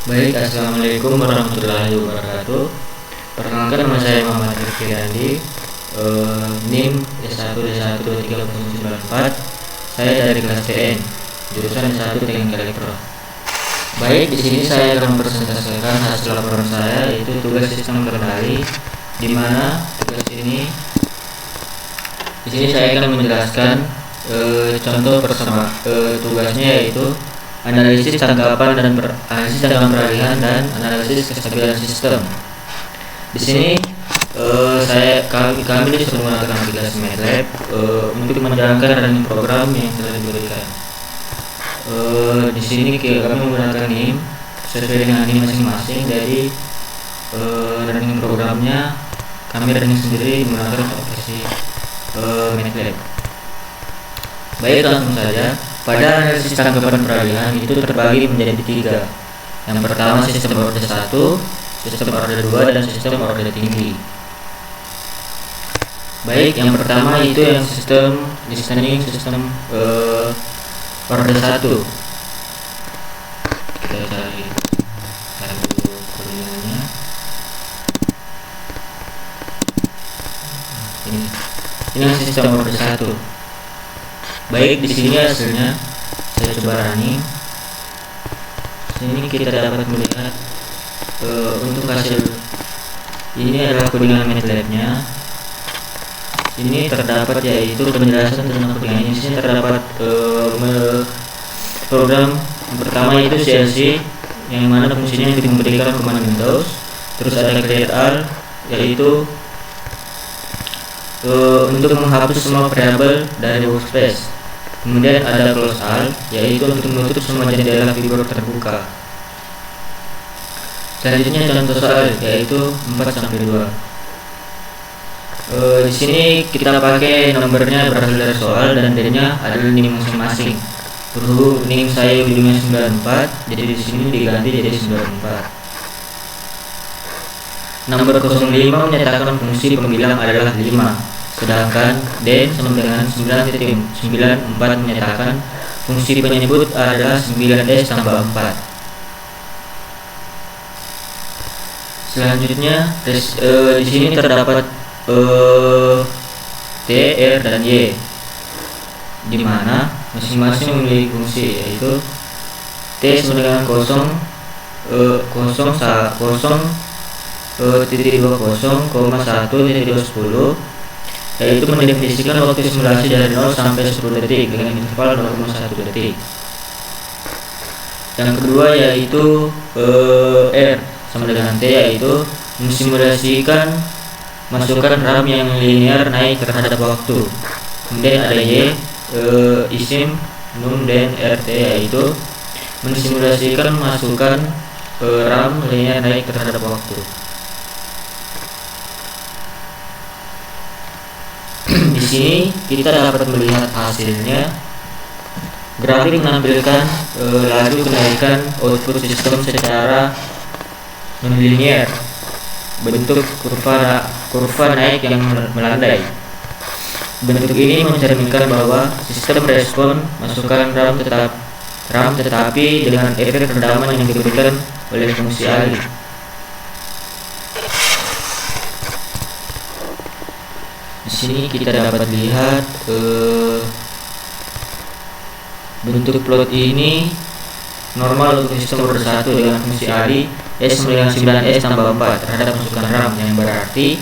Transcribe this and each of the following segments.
Baik, assalamualaikum warahmatullahi wabarakatuh. Perkenalkan, nama saya Muhammad Rifki Andi, NIM S1D12394. Saya dari kelas CN, jurusan S1 Teknik Elektro. Baik, di sini saya akan mempresentasikan hasil laporan saya, yaitu tugas sistem kendali, di mana tugas ini di sini saya akan menjelaskan contoh bersama tugasnya, yaitu analisis tanggapan dan analisis tanggapan peralihan dan analisis kestabilan sistem. Di sini kami disuruh menggunakan aplikasi MATLAB untuk menjalankan running program yang telah diberikan. Di sini kami menggunakan NIM sesuai dengan NIM masing-masing. Jadi running programnya kami running sendiri menggunakan aplikasi MATLAB. Baik, langsung saja. Pada analisis tanggapan peralihan itu terbagi menjadi 3. Yang pertama sistem order 1, sistem order 2, dan sistem order tinggi. Baik, yang pertama itu yang sistem listening, sistem order 1. Kita cari kodenya. Ini sistem order 1. Baik, di sini hasilnya saya coba running. Sini kita dapat melihat untuk hasil ini adalah codingan MATLAB-nya. Ini terdapat yaitu penjelasan tentang codingannya. Di sini terdapat program yang pertama itu CLC, yang mana fungsinya memberikan command Windows. Terus ada create all, yaitu untuk menghapus semua variabel dari workspace. Kemudian ada close all, yaitu untuk menutup semua jendela keyboard terbuka. Selanjutnya contoh soal, yaitu 4-2. Di sini kita pakai nomornya berasal dari soal dan D-nya adalah NIM masing-masing. Berhubung NIM saya ujungnya 94, jadi di sini diganti jadi 94. Nomor 05 menyatakan fungsi pembilang adalah 5. Sedangkan D sama dengan 9.94 menyatakan fungsi penyebut adalah 9S tambah 4. Selanjutnya di sini terdapat T, R, dan Y, di mana masing-masing memiliki fungsi, yaitu T sama dengan 0,20,0, yaitu mendefinisikan waktu simulasi dari 0 sampai 10 detik dengan interval 0,1 detik. Yang kedua yaitu R sama dengan T, yaitu mensimulasikan masukan RAM yang linear naik terhadap waktu. Kemudian ada Y, ISIM, NUM, dan RT, yaitu mensimulasikan masukan RAM linear naik terhadap waktu. Di sini kita dapat melihat hasilnya. Grafik menampilkan laju kenaikan output sistem secara non-linear, bentuk kurva naik yang melandai. Bentuk ini mencerminkan bahwa sistem respon masukan RAM tetapi dengan efek redaman yang diberikan oleh fungsi alih. Di sini kita dapat lihat bentuk plot ini normal untuk sistem order 1 dengan fungsi alih S dengan 9S tambah 4 terhadap masukan RAM, yang berarti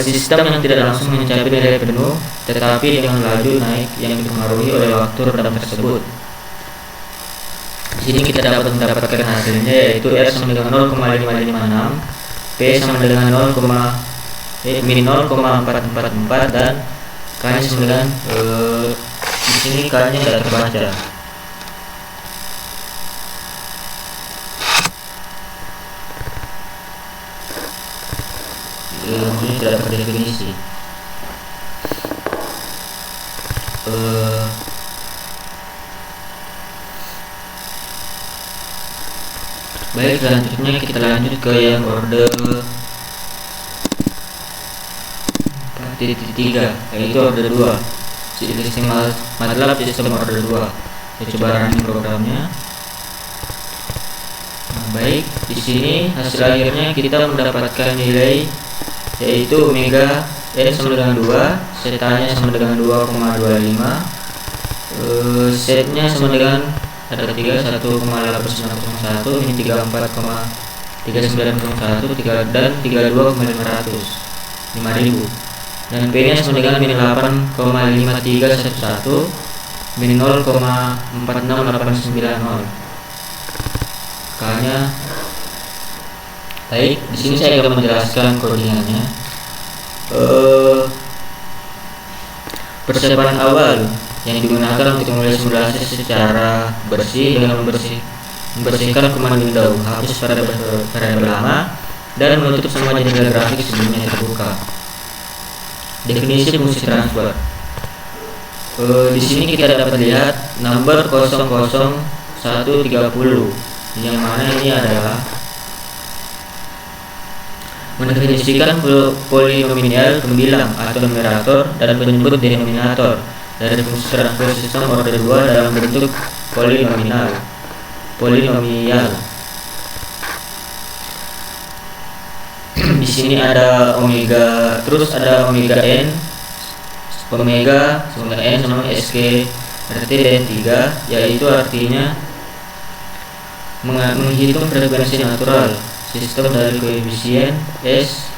sistem yang tidak langsung mencapai nilai penuh tetapi dengan laju naik yang dipengaruhi oleh waktu redam tersebut. Di sini kita dapat mendapatkan hasilnya, yaitu R sama dengan 0,556, P sama dengan 0,444, dan K-nya sama dengan di sini K-nya tidak terbaca. Ini tidak terdefinisi. Baik, selanjutnya kita lanjut ke yang order 4.3, yaitu order 2. Sistem MATLAB sistem order 2. Saya coba running programnya. Baik, di sini hasil akhirnya kita mendapatkan nilai yaitu omega n sama dengan 2, setanya sama dengan 2,25, setnya sama dengan ada 3, 1,8901, min 34,3901, dan 32,500, 5000, dan P nya sama dengan min 8,5311, min 0,46890. Makanya baik, di sini saya akan menjelaskan codingannya. Persiapan awal yang digunakan untuk memulai simulasi secara bersih dengan membersihkan command window, hapus variabel lama, dan menutup semua jendela grafik sebelumnya terbuka. Definisi fungsi transfer. Di sini kita dapat lihat number 00130, yang mana ini adalah mendefinisikan polinomial pembilang atau numerator dan penyebut denominator dari fungsi transfer sistem order 2 dalam bentuk polinomial. Di sini ada omega, terus ada omega n, omega n sama sk RT dan 3, yaitu artinya menghitung frekuensi natural sistem dari koefisien S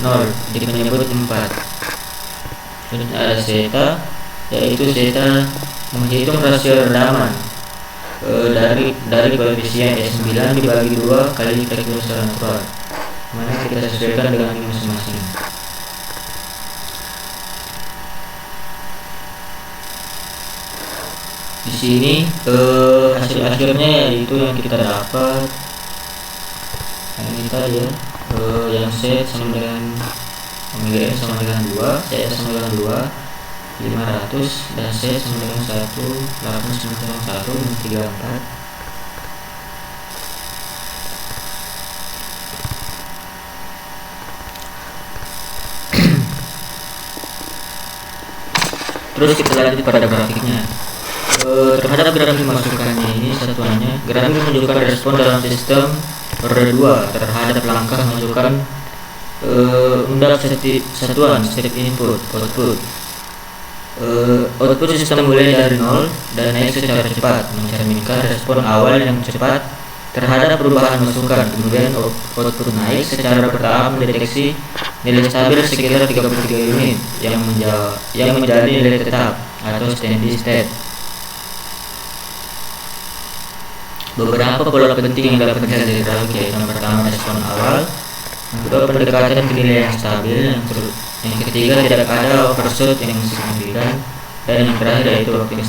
0 di penyebut 4. Terus ada zeta, yaitu zeta menghitung rasio redaman dari koefisien S9 dibagi 2 kali frekuensi natural, mana kita sesuaikan dengan ini masing-masing. Di sini hasil akhirnya yaitu yang kita dapat ini tadi ya, yang set sama dengan omega n sama dengan 2, set sama dengan 2, 500, dan set sama dengan 1,8901 min 34. Terus kita lanjut pada grafiknya. Terhadap grafik masukannya ini satuannya, grafik menunjukkan respon dalam sistem order 2 terhadap langkah masukkan undak satuan step input output. Output sistem mulai dari 0 dan naik secara cepat, mencerminkan respon awal yang cepat terhadap perubahan masukan. Kemudian output naik secara bertahap mendeteksi nilai stabil sekitar 33 unit yang menjadi nilai tetap atau steady state. Beberapa pola penting yang dapat dilihat dari grafik yaitu yang pertama respon awal, yang kedua pendekatan ke nilai yang stabil, yang ketiga tidak ada overshoot yang signifikan, dan yang terakhir yaitu waktu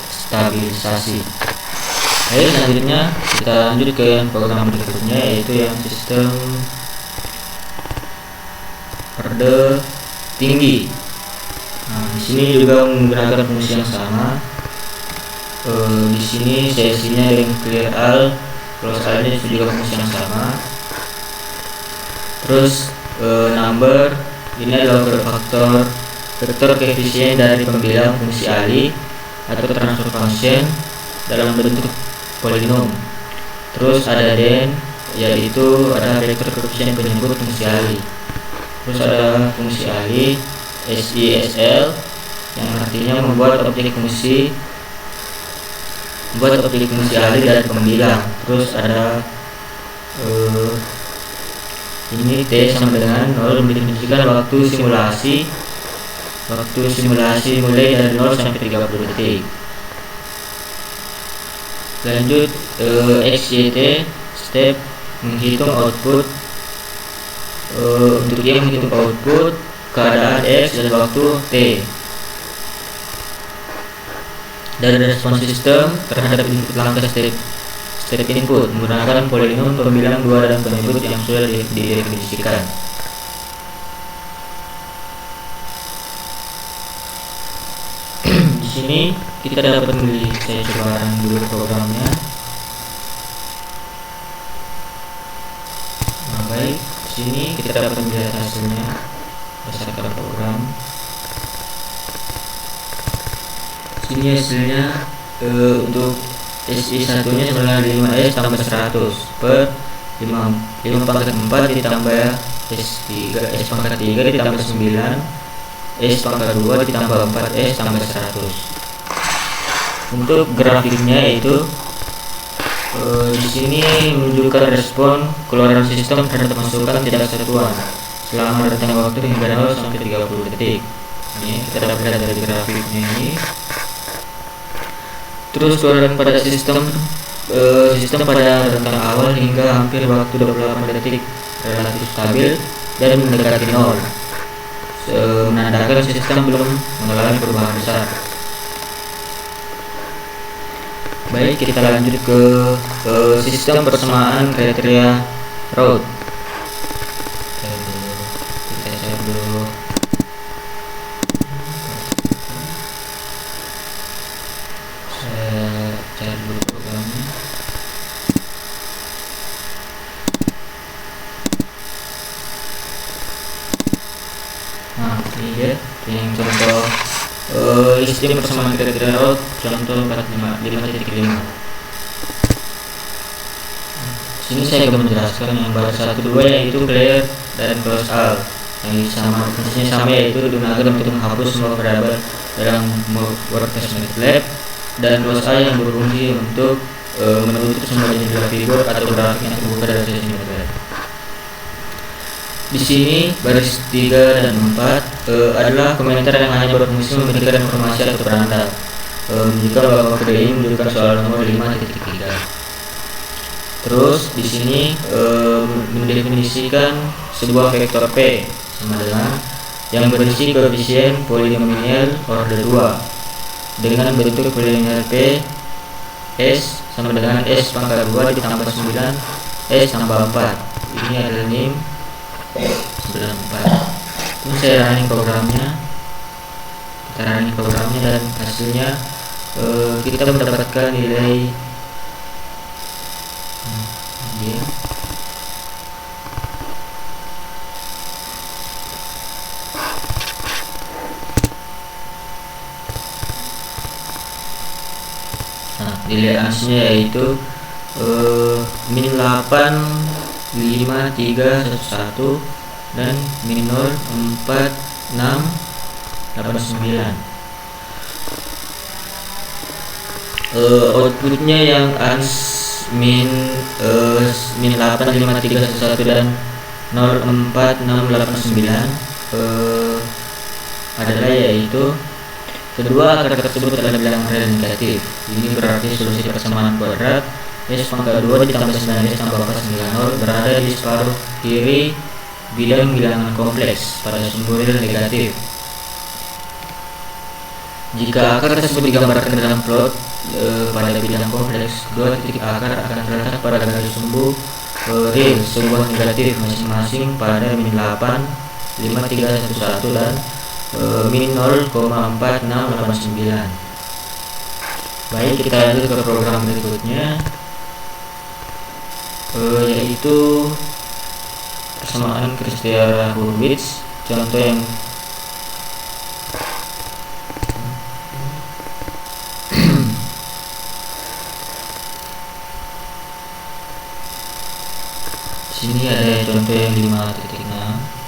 stabilisasi. Baik, selanjutnya kita lanjut ke yang program berikutnya, yaitu yang sistem order tinggi. Nah, di sini juga menggunakan fungsi yang sama. Di sini sesinya yang clear all, close all nya juga fungsi yang sama. Terus number ini adalah vektor koefisien dari pembilang fungsi alih atau transfer function dalam bentuk polinom. Terus ada den, yaitu ada vektor koefisien penyebut fungsi alih. Terus ada fungsi alih SISL, yang artinya membuat objek fungsi alih dari pembilang. Terus ada ini T sama dengan 0, mendefinisikan waktu simulasi mulai dari 0 sampai 30 detik. Lanjut XYT step menghitung output. Untuk dia menghitung output keadaan X dan waktu T dan respon sistem terhadap input langkah step input menggunakan polinom pembilang 2 dan penyebut yang sudah didefinisikan. Di sini kita dapat memilih, saya coba run dulu programnya. Nah, baik, di sini kita dapat melihat hasilnya berdasarkan program. Ini hasilnya untuk SI satunya sama dengan 5S tambah 100 per 5 pangkat 4 ditambah S pangkat 3 ditambah 9 S pangkat 2 ditambah 4S tambah 100. Untuk grafiknya itu di sini menunjukkan respon keluaran sistem terhadap masukan tidak satuan selama rentang waktu hingga 0 sampai 30 detik. Ini kita dapat lihat dari grafiknya ini. Terus keluaran pada sistem pada rentang awal hingga hampir waktu 28 detik relatif stabil dan mendekati 0, menandakan sistem belum mengalami perubahan besar. Baik, kita lanjut ke sistem persamaan kriteria Raoult. Kita share dulu. Saya cari dulu programnya. Nah, ini dia yang contoh sistem persamaan kriteria Raoult contoh 5.5. Sini saya akan menjelaskan yang baris 1-2 yaitu clear dan close all, yang fungsinya sama, yaitu digunakan untuk menghapus semua variabel dalam WordPress MATLAB, dan close all yang berfungsi untuk menutup semua jendela figur atau grafik yang terbuka dari sesi MATLAB. Di sini baris 3 dan 4 adalah komentar yang hanya berfungsi memberikan informasi atau perantara, menunjukkan bahwa kode ini menunjukkan soal nomor 5.3. Terus di sini mendefinisikan sebuah vektor P sama dengan yang berisi koefisien polinomial order 2 dengan bentuk polinomial P S sama dengan S pangkat 2 ditambah 9 S tambah 4. Ini adalah NIM 94. Ini saya running programnya. Kita running programnya dan hasilnya kita mendapatkan nilai dia. Nah, nilai ansnya yaitu min 8 5 3 1 1 dan min 0 4 6 8 9. Outputnya yang ans min 8 5 3 1 1 dan 0 4 6 8 9 adalah yaitu kedua akar tersebut adalah bilangan real negatif. Ini berarti solusi persamaan kuadrat S pangkat 2 ditambah 9S tambah 4 90 berada di separuh kiri bilangan kompleks pada sumbu real negatif. Jika akar tersebut digambarkan dalam plot pada bilangan kompleks, kedua titik akar akan terletak pada garis sumbu real sebuah negatif masing-masing pada min 8 5 3 1 1 dan min 0,4689. Baik, kita lanjut ke program berikutnya, yaitu persamaan kriteria Hurwitz. Contoh yang sini ada contoh yang 5.6.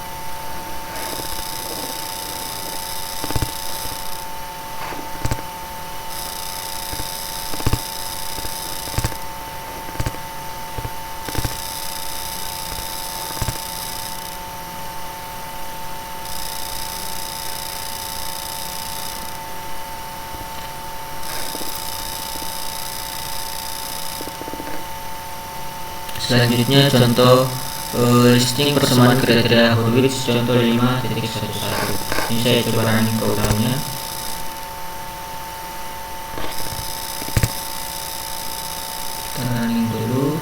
Selanjutnya contoh listing persamaan kriteria Hurwitz contoh 5.11. Ini saya coba running programnya. Kita running dulu.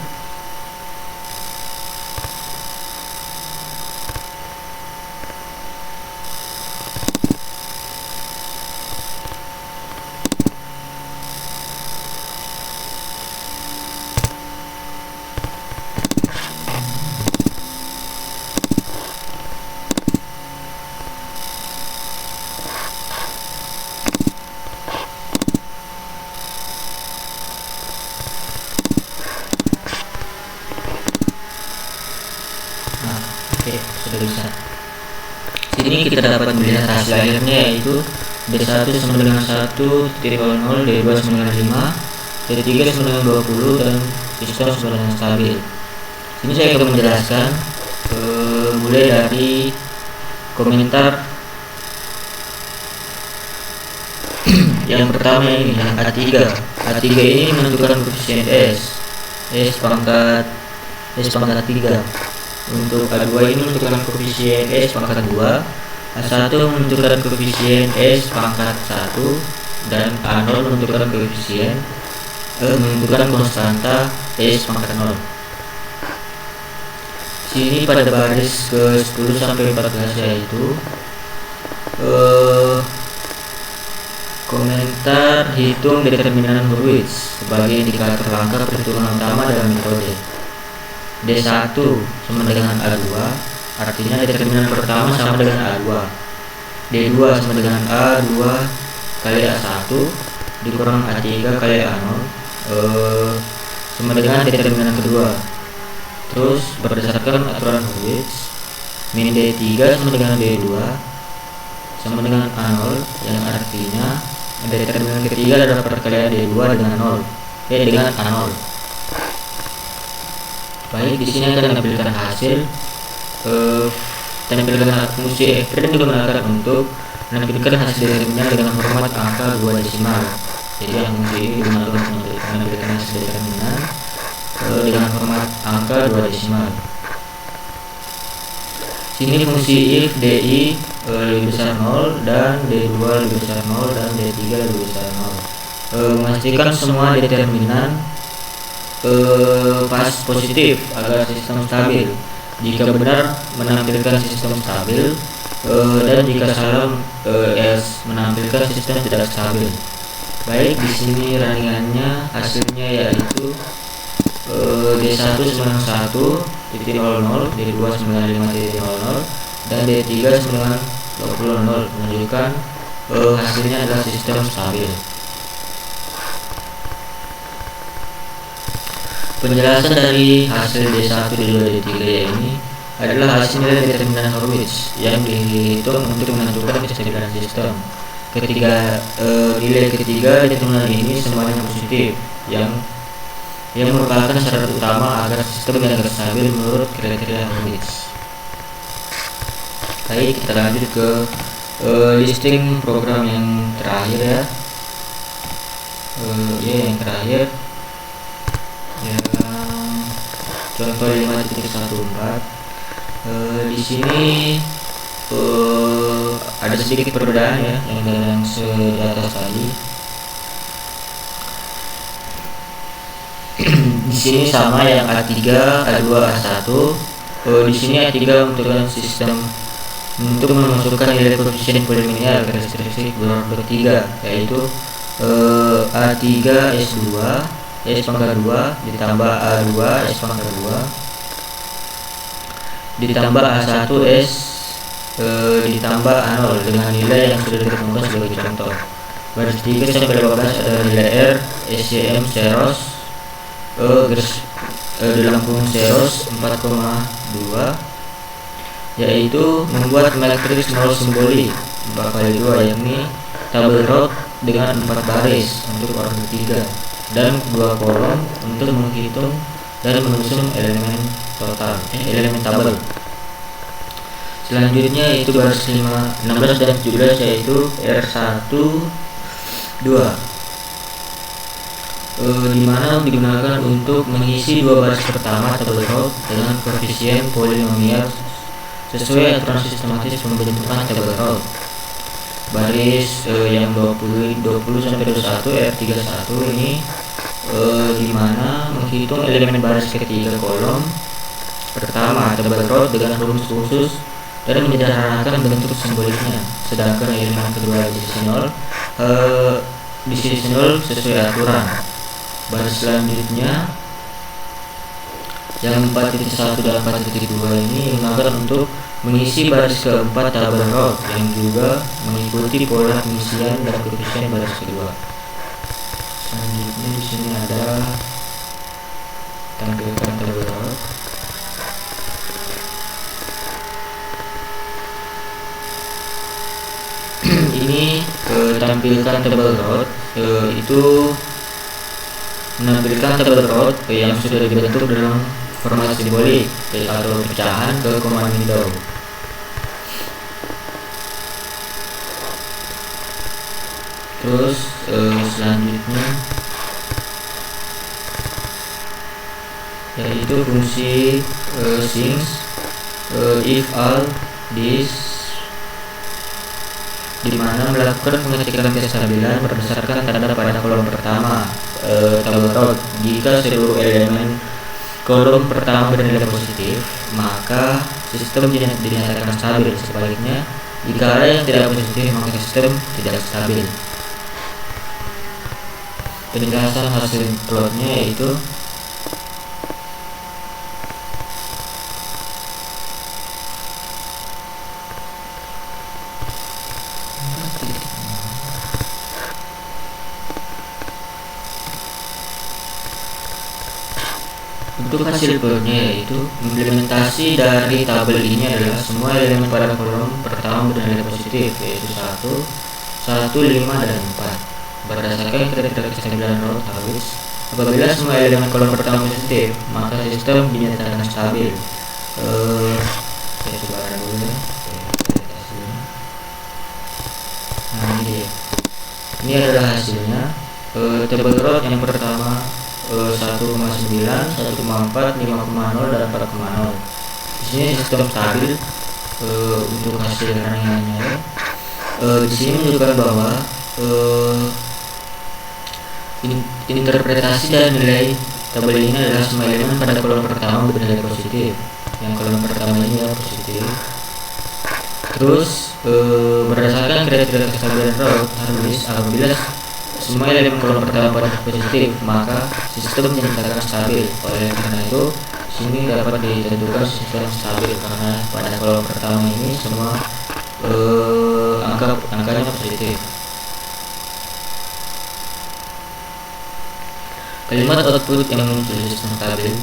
Oke, sudah bisa. Sini kita dapat melihat hasil akhirnya, yaitu D1 sama dengan 1.00, D2 sama dengan 5, D3 sama dengan 20, dan sistem sama dengan stabil. Sini saya akan menjelaskan mulai dari komentar yang pertama ini, yang A3. A3 ini menentukan koefisien S pangkat 3. Untuk A2 ini menentukan koefisien S pangkat 2, A1 menentukan koefisien S pangkat 1, dan A0 menentukan koefisien menentukan konstanta S pangkat 0. Sini pada baris ke 10 sampai 14 yaitu komentar hitung determinan Hurwitz sebagai indikator langkah perhitungan utama dalam metode. D1 sama dengan A2, artinya determinan pertama sama dengan A2. D2 sama dengan A2 kali A1 dikurang A3 kali A0 sama dengan determinan kedua. Terus berdasarkan aturan Hurwitz, min D3 sama dengan D2 sama dengan A0, yang artinya determinan ketiga adalah perkalian D2 dengan 0, dengan A0. Baik, di sini akan menampilkan hasil. Tampilkan fungsi f' digunakan untuk menampilkan hasil determinan dengan format angka 2 desimal. Jadi yang fungsi ini digunakan untuk menampilkan hasil determinan dengan format angka 2 desimal. Sini fungsi if di lebih besar 0 dan d2 lebih besar 0 dan d3 lebih besar 0. Memastikan semua determinan pas positif agar sistem stabil. Jika benar menampilkan sistem stabil, dan jika salah else menampilkan sistem tidak stabil. Baik, di sini runningannya hasilnya yaitu D1 sama dengan 1.00, D2 sama dengan 5.00, dan D3 sama dengan 20.00, menunjukkan hasilnya adalah sistem stabil. Penjelasan dari hasil D1, D2, D3 ini adalah hasil nilai determinan Hurwitz yang dihitung untuk menentukan kestabilan sistem. Nilai ketiga determinan ini semuanya positif, yang merupakan syarat utama agar sistem yang stabil menurut kriteria Hurwitz. Baik, kita lanjut ke listing program yang terakhir ya. Yang terakhir yang contoh 5.14. Di sini ada sedikit perbedaan ya yang di atas tadi. Di sini sama yang A3, A2, A1. Di sini A3 menentukan sistem untuk memasukkan nilai koefisien polinomial karakteristik berorder 3, yaitu A3 S2 S pangkat 2 ditambah A2 S pangkat 2 ditambah A1 S ditambah A0 dengan nilai yang sudah ditentukan sebagai contoh. Baris 3 sampai 12 ada nilai R SCM seros dalam kurung seros 4,2, yaitu membuat matriks 0 simbolik 4 kali 2, yakni tabel row dengan 4 baris untuk order 3 dan 2 kolom untuk menghitung dan menyusun elemen total elemen tabel. Selanjutnya itu baris 16 dan 17, yaitu R1 2, dimana digunakan untuk mengisi 2 baris pertama tabel row dengan koefisien polinomial sesuai aturan sistematis pembentukan tabel row. Baris yang 20 sampai 21 R31 ini dimana menghitung elemen baris ketiga kolom pertama tabel row dengan rumus khusus dan menyederhanakan bentuk simboliknya, sedangkan elemen kedua di sisi 0 sesuai aturan. Baris selanjutnya yang 4.1 dan 4.2 ini digunakan untuk mengisi baris keempat tabel row yang juga mengikuti pola pengisian dan koefisien baris kedua. Selanjutnya di sini ada tampilkan tabel row. menampilkan table rod, itu menampilkan table rod yang sudah dibentuk dalam format simbolik atau pecahan ke command window. Terus selanjutnya yaitu fungsi sinks if all this, di mana melakukan pengecekan kestabilan berdasarkan tanda pada kolom pertama table rod. Jika seluruh elemen kolom pertama bernilai positif, maka sistem dinyatakan stabil. Sebaliknya, jika ada yang tidak positif, maka sistem tidak stabil. Penjelasan hasil plotnya yaitu untuk hasil plotnya yaitu implementasi dari tabel ini adalah semua elemen pada kolom pertama bernilai positif, yaitu 1, 1, 5, dan 4 berdasarkan kriteria kestabilan rod Hawkins. Apabila semua elemen kolom pertama positif, maka sistem dinyatakan stabil. Saya coba ada dulu ya. Nah ini dia. Ini adalah hasilnya. Table rod yang pertama 1,9, 1,4, 5,0, dan 4,0. Di sini sistem stabil untuk hasil rangingannya. Di sini menunjukkan bahwa interpretasi dan nilai tabel ini adalah semua elemen pada kolom pertama bernilai positif. Yang kolom pertama ini adalah positif. Terus berdasarkan kriteria kestabilan rod Hawkins, apabila semua elemen kolom pertama pada positif, maka sistem dinyatakan stabil. Oleh karena itu, sini dapat ditentukan sistem stabil karena pada kolom pertama ini semua angkanya positif. Kalimat output yang muncul sistem stabil,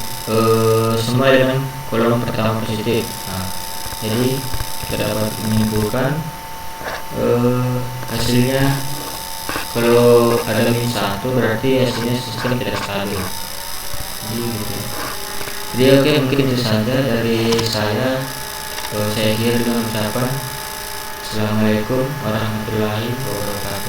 semua elemen kolom pertama positif. Nah, jadi kita dapat menyimpulkan hasilnya kalau ada min 1 berarti hasilnya sistem tidak stabil. Jadi oke, mungkin itu saja dari saya. Saya kira dengan ucapan Assalamualaikum warahmatullahi wabarakatuh.